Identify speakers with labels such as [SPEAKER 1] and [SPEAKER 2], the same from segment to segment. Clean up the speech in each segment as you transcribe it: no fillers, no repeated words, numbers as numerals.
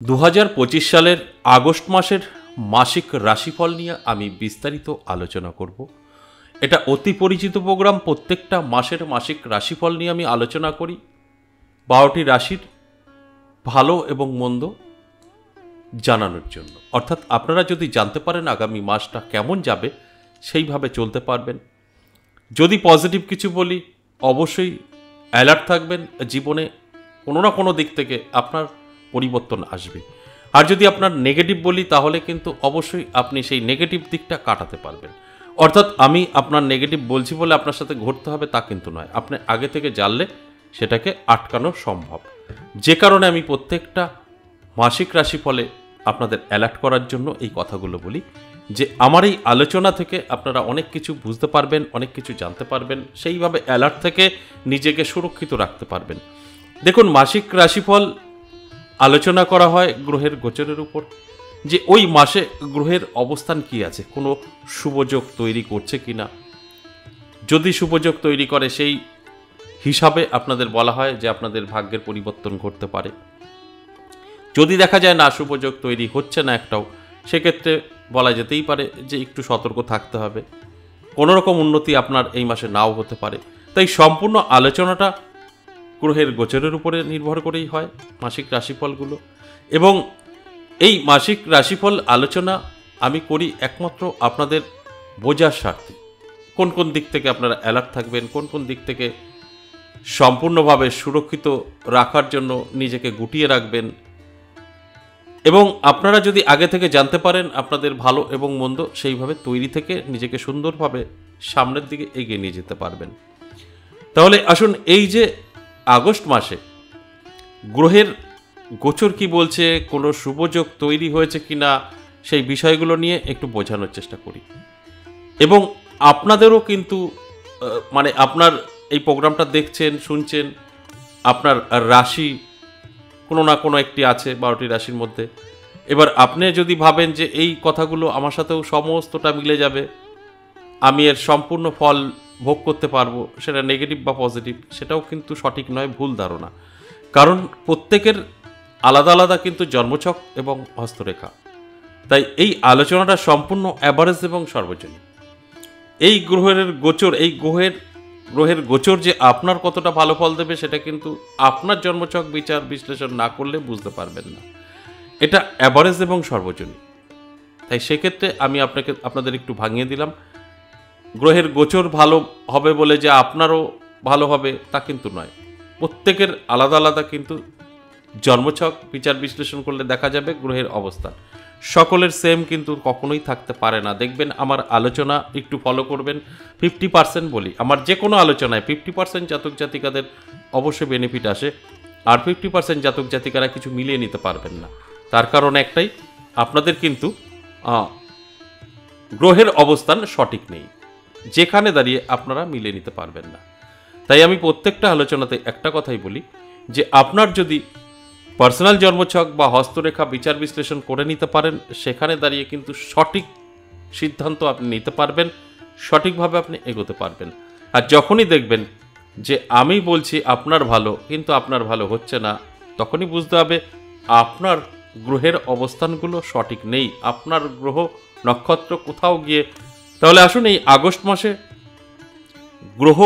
[SPEAKER 1] 2025 সালের আগস্ট মাসের মাসিক রাশিফল নিয়ে আমি বিস্তারিত আলোচনা করব। এটা অতি পরিচিত প্রোগ্রাম। প্রত্যেকটা মাসের মাসিক রাশিফল নিয়ে আমি আলোচনা করি। 12টি রাশির ভালো এবং মন্দ জানানোর জন্য, অর্থাৎ আপনারা যদি জানতে পারেন আগামী মাসটা কেমন যাবে, সেইভাবে চলতে পারবেন। যদি পজিটিভ কিছু বলি, অবশ্যই অ্যালার্ট থাকবেন। জীবনে কোনো না কোনো দিক থেকে আপনার পরিবর্তন আসবে। আর যদি আপনার নেগেটিভ বলি, তাহলে কিন্তু অবশ্যই আপনি সেই নেগেটিভ দিকটা কাটাতে পারবেন। অর্থাৎ আমি আপনার নেগেটিভ বলছি বলে আপনার সাথে ঘটতে হবে তা কিন্তু নয়। আপনি আগে থেকে জানলে সেটাকে আটকানো সম্ভব। যে কারণে আমি প্রত্যেকটা মাসিক রাশিফলে আপনাদের অ্যালার্ট করার জন্য এই কথাগুলো বলি, যে আমার এই আলোচনা থেকে আপনারা অনেক কিছু বুঝতে পারবেন, অনেক কিছু জানতে পারবেন, সেইভাবে অ্যালার্ট থেকে নিজেকে সুরক্ষিত রাখতে পারবেন। দেখুন, মাসিক রাশিফল আলোচনা করা হয় গ্রহের গোচরের উপর, যে ওই মাসে গ্রহের অবস্থান কি আছে, কোনো শুভযোগ তৈরি করছে কিনা। যদি শুভযোগ তৈরি করে, সেই হিসাবে আপনাদের বলা হয় যে আপনাদের ভাগ্যের পরিবর্তন ঘটতে পারে। যদি দেখা যায় না শুভযোগ তৈরি হচ্ছে না একটাও, সেক্ষেত্রে বলা যেতেই পারে যে একটু সতর্ক থাকতে হবে। কোনো রকম উন্নতি আপনার এই মাসে নাও হতে পারে। তাই সম্পূর্ণ আলোচনাটা গ্রহের গোচরের উপরে নির্ভর করেই হয় মাসিক রাশিফলগুলো। এবং এই মাসিক রাশিফল আলোচনা আমি করি একমাত্র আপনাদের বোঝার স্বার্থে। কোন কোন দিক থেকে আপনারা অ্যালার্ট থাকবেন, কোন কোন দিক থেকে সম্পূর্ণভাবে সুরক্ষিত রাখার জন্য নিজেকে গুটিয়ে রাখবেন। এবং আপনারা যদি আগে থেকে জানতে পারেন আপনাদের ভালো এবং মন্দ, সেইভাবে তৈরি থেকে নিজেকে সুন্দরভাবে সামনের দিকে এগিয়ে নিয়ে যেতে পারবেন। তাহলে আসুন, এই যে আগস্ট মাসে গ্রহের গোচর কি বলছে, কোনো শুভযোগ তৈরি হয়েছে কিনা, সেই বিষয়গুলো নিয়ে একটু বোঝানোর চেষ্টা করি। এবং আপনাদেরও কিন্তু আপনার এই প্রোগ্রামটা দেখছেন, শুনছেন, আপনার রাশি কোনো না কোনো একটি আছে 12টি রাশির মধ্যে। এবার আপনি যদি ভাবেন যে এই কথাগুলো আমার সাথেও সমস্তটা মিলে যাবে, আমি এর সম্পূর্ণ ফল ভোগ করতে পারবো, সেটা নেগেটিভ বা পজিটিভ, সেটাও কিন্তু সঠিক নয়, ভুল ধারণা। কারণ প্রত্যেকের আলাদা আলাদা কিন্তু জন্মছক এবং হস্তরেখা। তাই এই আলোচনাটা সম্পূর্ণ অ্যাভারেজ এবং সর্বজনীন। এই গ্রহের গোচর, এই গ্রহের গোচর যে আপনার কতটা ভালো ফল দেবে, সেটা কিন্তু আপনার জন্মছক বিচার বিশ্লেষণ না করলে বুঝতে পারবেন না। এটা অ্যাভারেজ এবং সর্বজনীন। তাই সেক্ষেত্রে আমি আপনাদের একটু ভাঙিয়ে দিলাম। গ্রহের গোচর ভালো হবে বলে যে আপনারও ভালো হবে তা কিন্তু নয়। প্রত্যেকের আলাদা আলাদা কিন্তু জন্মছক বিচার বিশ্লেষণ করলে দেখা যাবে গ্রহের অবস্থান। সকলের সেম কিন্তু কখনোই থাকতে পারে না। দেখবেন আমার আলোচনা একটু ফলো করবেন। 50% বলি, আমার যে কোনো আলোচনায় 50% জাতক জাতিকাদের অবশ্যই বেনিফিট আসে, আর 50% জাতক জাতিকারা কিছু মিলিয়ে নিতে পারবেন না। তার কারণ একটাই, আপনাদের কিন্তু গ্রহের অবস্থান সঠিক নেই, যেখানে দাঁড়িয়ে আপনারা মিলিয়ে নিতে পারবেন না। তাই আমি প্রত্যেকটা আলোচনাতে একটা কথাই বলি, যে আপনার যদি পার্সোনাল জন্মছক বা হস্তরেখা বিচার বিশ্লেষণ করে নিতে পারেন, সেখানে দাঁড়িয়ে কিন্তু সঠিক সিদ্ধান্ত আপনি নিতে পারবেন, সঠিকভাবে আপনি এগোতে পারবেন। আর যখনই দেখবেন যে আমি বলছি আপনার ভালো, কিন্তু আপনার ভালো হচ্ছে না, তখনই বুঝতে হবে আপনার গ্রহের অবস্থানগুলো সঠিক নেই, আপনার গ্রহ নক্ষত্র কোথাও গিয়ে। তাহলে আসুন, এই আগস্ট মাসে গ্রহ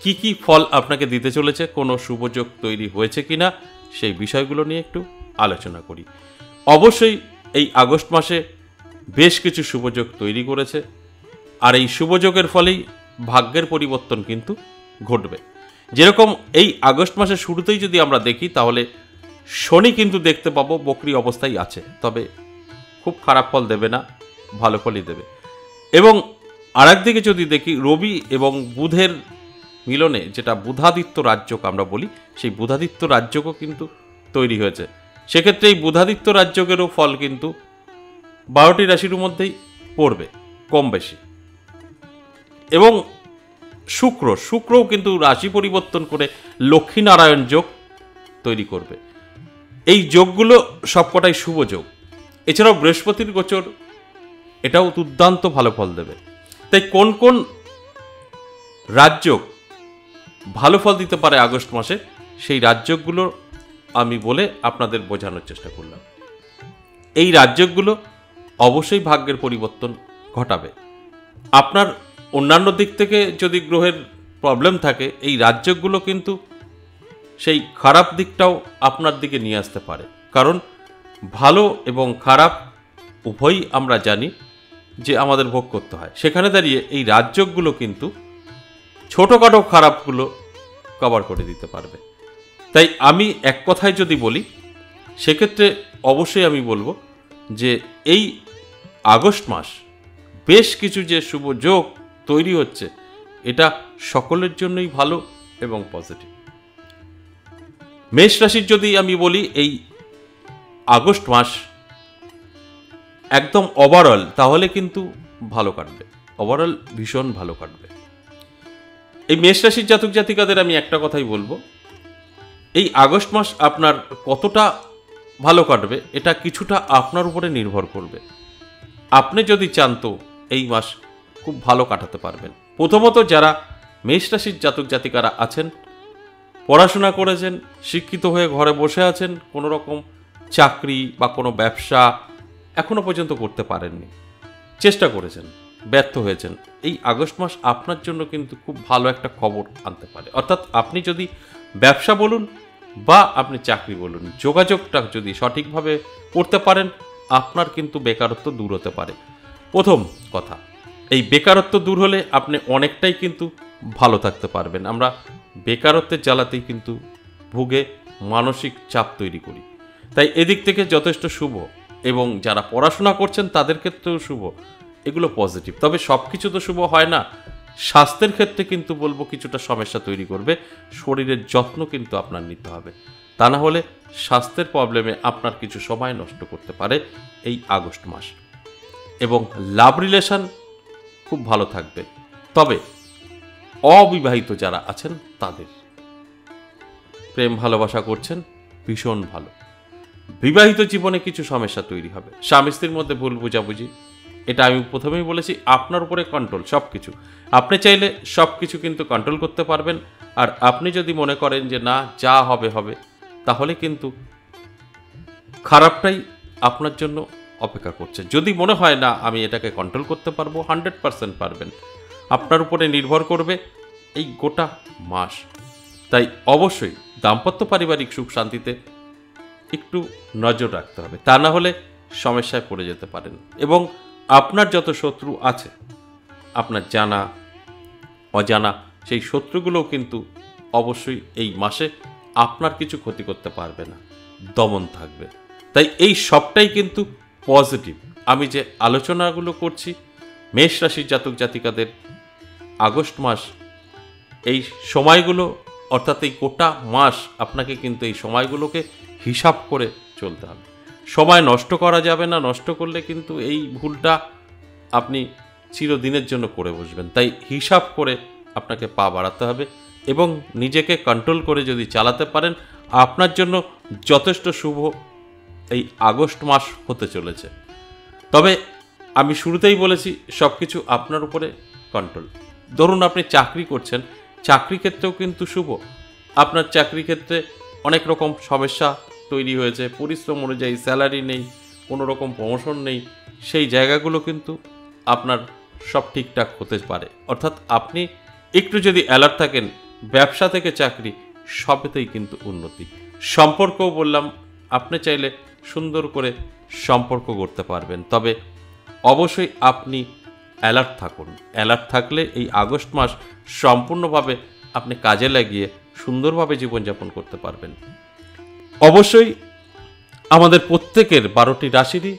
[SPEAKER 1] কি কি ফল আপনাকে দিতে চলেছে, কোনো শুভযোগ তৈরি হয়েছে কিনা, সেই বিষয়গুলো নিয়ে একটু আলোচনা করি। অবশ্যই এই আগস্ট মাসে বেশ কিছু শুভযোগ তৈরি করেছে, আর এই শুভযোগের ফলেই ভাগ্যের পরিবর্তন কিন্তু ঘটবে। যেরকম এই আগস্ট মাসের শুরুতেই যদি আমরা দেখি, তাহলে শনি কিন্তু দেখতে পাবো বক্রী অবস্থায় আছে, তবে খুব খারাপ ফল দেবে না, ভালো ফলই দেবে। এবং আরেকদিকে যদি দেখি, রবি এবং বুধের মিলনে, যেটা বুধাদিত্য রাজযোগ আমরা বলি, সেই বুধাদিত্য রাজযোগও কিন্তু তৈরি হয়েছে। সেক্ষেত্রে এই বুধাদিত্য রাজযোগেরও ফল কিন্তু 12টি রাশির মধ্যেই পড়বে কম বেশি। এবং শুক্রও কিন্তু রাশি পরিবর্তন করে লক্ষ্মীনারায়ণ যোগ তৈরি করবে। এই যোগগুলো সবকটাই শুভ যোগ। এছাড়াও বৃহস্পতির গোচর, এটাও দুর্দান্ত ভালো ফল দেবে। তাই কোন কোন রাজযোগ ভালো ফল দিতে পারে আগস্ট মাসে, সেই রাজযোগগুলোর আমি বলে আপনাদের বোঝানোর চেষ্টা করলাম। এই রাজ্যগুলো অবশ্যই ভাগ্যের পরিবর্তন ঘটাবে। আপনার অন্যান্য দিক থেকে যদি গ্রহের প্রবলেম থাকে, এই রাজ্যগুলো কিন্তু সেই খারাপ দিকটাও আপনার দিকে নিয়ে আসতে পারে। কারণ ভালো এবং খারাপ উভয়ই আমরা জানি যে আমাদের ভোগ করতে হয়। সেখানে দাঁড়িয়ে এই রাজ্যগুলো কিন্তু ছোটোখাটো খারাপগুলো কভার করে দিতে পারবে। তাই আমি এক কথায় যদি বলি, সেক্ষেত্রে অবশ্যই আমি বলবো যে এই আগস্ট মাস বেশ কিছু যে শুভ যোগ তৈরি হচ্ছে, এটা সকলের জন্যই ভালো এবং পজিটিভ। মেষ রাশির যদি আমি বলি, এই আগস্ট মাস একদম ওভারঅল তাহলে কিন্তু ভালো কাটবে, ওভারঅল ভীষণ ভালো কাটবে। এই মেষ রাশির জাতক জাতিকাদের আমি একটা কথাই বলবো, এই আগস্ট মাস আপনার কতটা ভালো কাটবে এটা কিছুটা আপনার উপরে নির্ভর করবে। আপনি যদি চান তো এই মাস খুব ভালো কাটাতে পারবেন। প্রথমত যারা মেষ রাশির জাতক জাতিকারা আছেন, পড়াশোনা করেছেন, শিক্ষিত হয়ে ঘরে বসে আছেন, কোনো রকম চাকরি বা কোনো ব্যবসা এখনো পর্যন্ত করতে পারেননি, চেষ্টা করেছেন, ব্যর্থ হয়েছেন, এই আগস্ট মাস আপনার জন্য কিন্তু খুব ভালো একটা খবর আনতে পারে। অর্থাৎ আপনি যদি ব্যবসা বলুন বা আপনি চাকরি বলুন, যোগাযোগটা যদি সঠিকভাবে করতে পারেন, আপনার কিন্তু বেকারত্ব দূর হতে পারে। প্রথম কথা, এই বেকারত্ব দূর হলে আপনি অনেকটাই কিন্তু ভালো থাকতে পারবেন। আমরা বেকারত্বের জ্বালাতেই কিন্তু ভুগে মানসিক চাপ তৈরি করি। তাই এদিক থেকে যথেষ্ট শুভ, এবং যারা পড়াশোনা করছেন তাদের ক্ষেত্রেও শুভ, এগুলো পজিটিভ। তবে সব কিছু তো শুভ হয় না। স্বাস্থ্যের ক্ষেত্রে কিন্তু বলবো কিছুটা সমস্যা তৈরি করবে। শরীরের যত্ন কিন্তু আপনার নিতে হবে, তা না হলে স্বাস্থ্যের প্রবলেমে আপনার কিছু সময় নষ্ট করতে পারে এই আগস্ট মাস। এবং লাভ রিলেশন খুব ভালো থাকবে। তবে অবিবাহিত যারা আছেন তাদের প্রেম ভালোবাসা করছেন, ভীষণ ভালো। বিবাহিত জীবনে কিছু সমস্যা তৈরি হবে, স্বামী স্ত্রীর মধ্যে ভুল বোঝাবুঝি, এটা আমি প্রথমেই বলেছি, আপনার উপরে কন্ট্রোল। সব কিছু আপনি চাইলে সব কিছু কিন্তু কন্ট্রোল করতে পারবেন। আর আপনি যদি মনে করেন যে না, যা হবে হবে, তাহলে কিন্তু খারাপটাই আপনার জন্য অপেক্ষা করছে। যদি মনে হয় না আমি এটাকে কন্ট্রোল করতে পারবো, 100% পারবেন। আপনার উপরে নির্ভর করবে এই গোটা মাস। তাই অবশ্যই দাম্পত্য পারিবারিক সুখ শান্তিতে একটু নজর রাখতে হবে, তা না হলে সমস্যায় পড়ে যেতে পারেন। এবং আপনার যত শত্রু আছে, আপনার জানা অজানা, সেই শত্রুগুলোও কিন্তু অবশ্যই এই মাসে আপনার কিছু ক্ষতি করতে পারবে না, দমন থাকবে। তাই এই সবটাই কিন্তু পজিটিভ। আমি যে আলোচনাগুলো করছি, মেষ রাশির জাতক জাতিকাদের আগস্ট মাস, এই সময়গুলো অর্থাৎ এই গোটা মাস আপনাকে কিন্তু এই সময়গুলোকে হিসাব করে চলতে হবে। সময় নষ্ট করা যাবে না, নষ্ট করলে কিন্তু এই ভুলটা আপনি চিরদিনের জন্য করে বসবেন। তাই হিসাব করে আপনাকে পা বাড়াতে হবে এবং নিজেকে কন্ট্রোল করে যদি চালাতে পারেন, আপনার জন্য যথেষ্ট শুভ এই আগস্ট মাস হতে চলেছে। তবে আমি শুরুতেই বলেছি, সব কিছু আপনার উপরে কন্ট্রোল। ধরুন আপনি চাকরি করছেন, চাকরি ক্ষেত্রেও কিন্তু শুভ। আপনার চাকরি ক্ষেত্রে অনেক রকম সমস্যা তৈরি হয়েছে, পরিশ্রম অনুযায়ী স্যালারি নেই, কোনো রকম প্রমোশন নেই, সেই জায়গাগুলো কিন্তু আপনার সব ঠিকঠাক হতে পারে। অর্থাৎ আপনি একটু যদি অ্যালার্ট থাকেন, ব্যবসা থেকে চাকরি সবেতেই কিন্তু উন্নতি। সম্পর্কও বললাম, আপনি চাইলে সুন্দর করে সম্পর্ক করতে পারবেন। তবে অবশ্যই আপনি অ্যালার্ট থাকুন। অ্যালার্ট থাকলে এই আগস্ট মাস সম্পূর্ণভাবে আপনি কাজে লাগিয়ে সুন্দরভাবে জীবনযাপন করতে পারবেন। অবশ্যই আমাদের প্রত্যেকের 12টি রাশিরই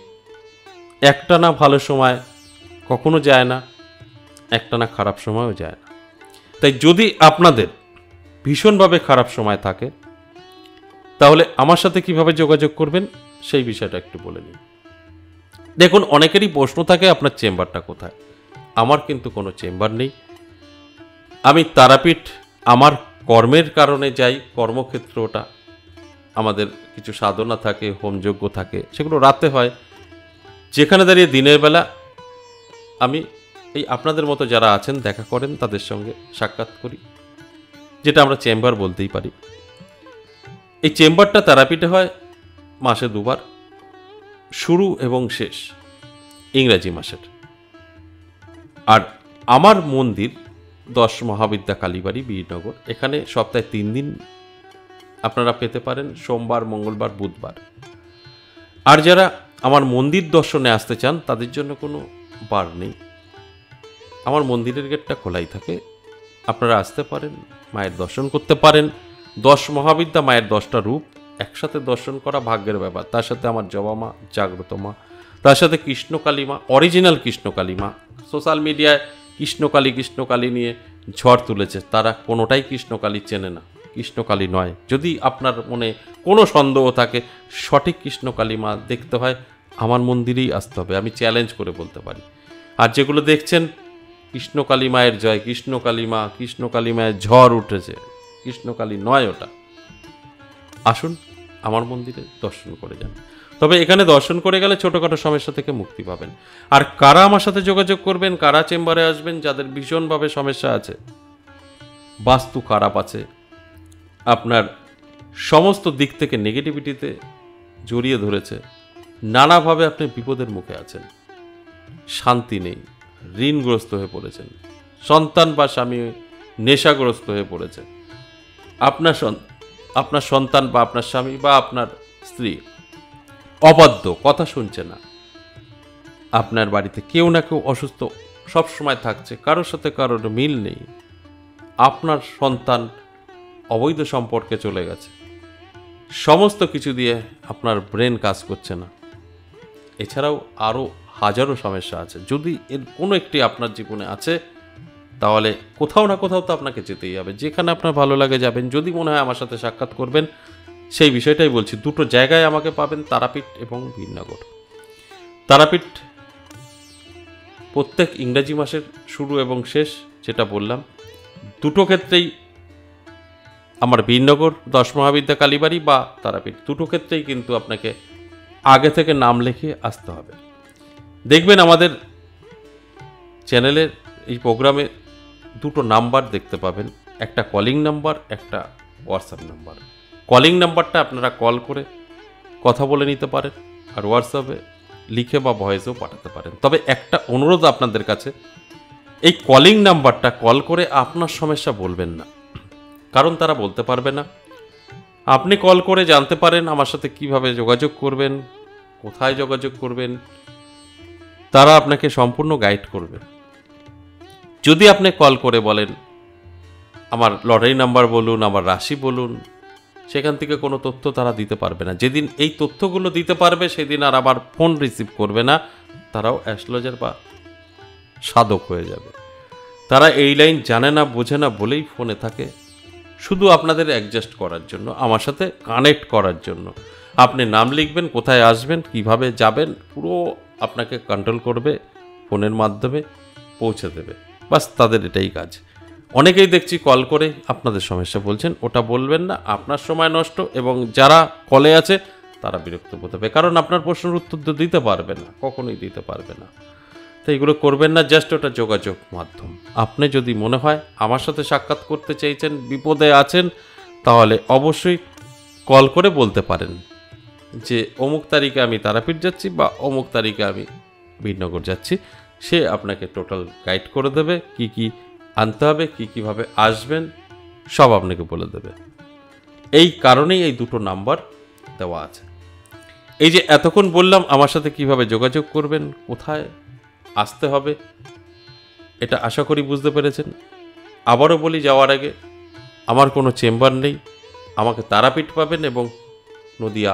[SPEAKER 1] একটানা ভালো সময় কখনো যায় না, একটানা খারাপ সময়ও যায় না। তাই যদি আপনাদের ভীষণভাবে খারাপ সময় থাকে, তাহলে আমার সাথে কিভাবে যোগাযোগ করবেন সেই বিষয়টা একটু বলে নিন। দেখুন, অনেকেরই প্রশ্ন থাকে আপনার চেম্বারটা কোথায়। আমার কিন্তু কোনো চেম্বার নেই। আমি তারাপীঠ আমার কর্মের কারণে যাই, কর্মক্ষেত্রটা আমাদের কিছু সাধনা থাকে, হোমযজ্ঞ থাকে, সেগুলো রাতে হয়। যেখানে দাঁড়িয়ে দিনের বেলা আমি এই আপনাদের মতো যারা আছেন দেখা করেন, তাদের সঙ্গে সাক্ষাৎ করি, যেটা আমরা চেম্বার বলতেই পারি। এই চেম্বারটা তারাপীঠে হয় মাসে দুবার, শুরু এবং শেষ ইংরাজি মাসের। আর আমার মন্দির 10 মহাবিদ্যা কালীবাড়ি, বীরনগর। এখানে সপ্তাহে 3 দিন আপনারা পেতে পারেন, সোমবার, মঙ্গলবার, বুধবার। আর যারা আমার মন্দির দর্শনে আসতে চান তাদের জন্য কোনো বার নেই, আমার মন্দিরের গেটটা খোলাই থাকে। আপনারা আসতে পারেন, মায়ের দর্শন করতে পারেন। 10 মহাবিদ্যা, মায়ের 10টা রূপ একসাথে দর্শন করা ভাগ্যের ব্যাপার। তার সাথে আমার জবা মা, জাগ্রত মা, তার সাথে কৃষ্ণকালী মা, অরিজিনাল কৃষ্ণকালী মা। সোশ্যাল মিডিয়ায় কৃষ্ণকালী নিয়ে ঝড় তুলেছে, তারা কোনোটাই কৃষ্ণকালী চেনে না, কৃষ্ণকালী নয়। যদি আপনার মনে কোনো সন্দেহ থাকে, সঠিক কৃষ্ণকালী মা দেখতে হয়, আমার মন্দিরেই আসতে হবে, আমি চ্যালেঞ্জ করে বলতে পারি। আর যেগুলো দেখছেন কৃষ্ণকালী মায়ের জয়, কৃষ্ণকালী মায়ের ঝড় উঠেছে, কৃষ্ণকালী নয় ওটা। আসুন আমার মন্দিরে দর্শন করে যান। তবে এখানে দর্শন করে গেলে ছোটোখাটো সমস্যা থেকে মুক্তি পাবেন। আর কারা আমার সাথে যোগাযোগ করবেন, কারা চেম্বারে আসবেন, যাদের ভীষণভাবে সমস্যা আছে, বাস্তু খারাপ আছে, আপনার সমস্ত দিক থেকে নেগেটিভিটিতে জড়িয়ে ধরেছে, নানাভাবে আপনি বিপদের মুখে আছেন, শান্তি নেই, ঋণগ্রস্ত হয়ে পড়েছেন, সন্তান বা স্বামী নেশাগ্রস্ত হয়ে পড়েছে, আপনার সন্তান বা আপনার স্বামী বা আপনার স্ত্রী অবাধ্য, কথা শুনছে না, আপনার বাড়িতে কেউ না কেউ অসুস্থ সবসময় থাকছে, কারোর সাথে কারোর মিল নেই, আপনার সন্তান অবৈধ সম্পর্কে চলে গেছে, সমস্ত কিছু দিয়ে আপনার ব্রেন কাজ করছে না। এছাড়াও আরও হাজারো সমস্যা আছে। যদি এর কোনো একটি আপনার জীবনে আছে, তাহলে কোথাও না কোথাও তো আপনাকে যেতেই হবে, যেখানে আপনার ভালো লাগে যাবেন। যদি মনে হয় আমার সাথে সাক্ষাৎ করবেন, সেই বিষয়টাই বলছি। দুটো জায়গায় আমাকে পাবেন, তারাপীঠ এবং বীরনগর। তারাপীঠ প্রত্যেক ইংরাজি মাসের শুরু এবং শেষ, যেটা বললাম, দুটো ক্ষেত্রেই আমার বীরনগর 10 মহাবিদ্যা কালীবাড়ি বা তারাপীঠ, দুটো ক্ষেত্রেই কিন্তু আপনাকে আগে থেকে নাম লিখে আসতে হবে। দেখবেন আমাদের চ্যানেলের এই প্রোগ্রামে দুটো নাম্বার দেখতে পাবেন, একটা কলিং নাম্বার, একটা হোয়াটসঅ্যাপ নাম্বার। কলিং নাম্বারটা আপনারা কল করে কথা বলে নিতে পারেন, আর হোয়াটসঅ্যাপে লিখে বা ভয়েসেও পাঠাতে পারেন। তবে একটা অনুরোধ আপনাদের কাছে, এই কলিং নাম্বারটা কল করে আপনার সমস্যা বলবেন না, কারণ তারা বলতে পারবে না। আপনি কল করে জানতে পারেন আমার সাথে কিভাবে যোগাযোগ করবেন, কোথায় যোগাযোগ করবেন, তারা আপনাকে সম্পূর্ণ গাইড করবে। যদি আপনি কল করে বলেন আমার লটারি নাম্বার বলুন, আমার রাশি বলুন, সেখান থেকে কোনো তথ্য তারা দিতে পারবে না। যেদিন এই তথ্যগুলো দিতে পারবে সেদিন আর আবার ফোন রিসিভ করবে না, তারাও অ্যাস্ট্রোলজার বা সাধক হয়ে যাবে। তারা এই লাইন জানে না, বোঝে না বলেই ফোনে থাকে, শুধু আপনাদের অ্যাডজাস্ট করার জন্য, আমার সাথে কানেক্ট করার জন্য। আপনি নাম লিখবেন, কোথায় আসবেন, কিভাবে যাবেন, পুরো আপনাকে কন্ট্রোল করবে, ফোনের মাধ্যমে পৌঁছে দেবে। বাস তাদের এটাই কাজ। অনেকেই দেখছি কল করে আপনাদের সমস্যা বলছেন, ওটা বলবেন না, আপনার সময় নষ্ট, এবং যারা কলে আছে তারা বিরক্ত বোধ হবে, কারণ আপনার প্রশ্নের উত্তর তো দিতে পারবে না, কখনোই দিতে পারবে না। তো এগুলো করবেন না, জাস্ট ওটা যোগাযোগ মাধ্যম। আপনি যদি মনে হয় আমার সাথে সাক্ষাৎ করতে চাইছেন, বিপদে আছেন, তাহলে অবশ্যই কল করে বলতে পারেন যে অমুক তারিখে আমি তারাপীঠ যাচ্ছি বা অমুক তারিখে আমি বীরনগর যাচ্ছি। সে আপনাকে টোটাল গাইড করে দেবে, কি কি আনতে হবে, কীভাবে আসবেন, সব আপনাকে বলে দেবে। এই কারণেই এই দুটো নাম্বার দেওয়া আছে। এই যে এতক্ষণ বললাম আমার সাথে কিভাবে যোগাযোগ করবেন, কোথায় আসতে হবে, এটা আশা করি বুঝতে পেরেছেন। আবারও বলি যাওয়ার আগে, আমার কোনো চেম্বার নেই, আমাকে তারাপীঠ পাবেন এবং নদিয়া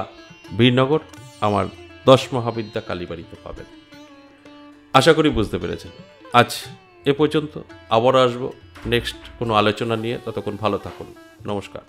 [SPEAKER 1] বীরনগর আমার 10 মহাবিদ্যা কালীবাড়িতে পাবেন। আশা করি বুঝতে পেরেছেন। আজ এ পর্যন্ত, আবারও আসবো নেক্সট কোনো আলোচনা নিয়ে। ততক্ষণ ভালো থাকুন, নমস্কার।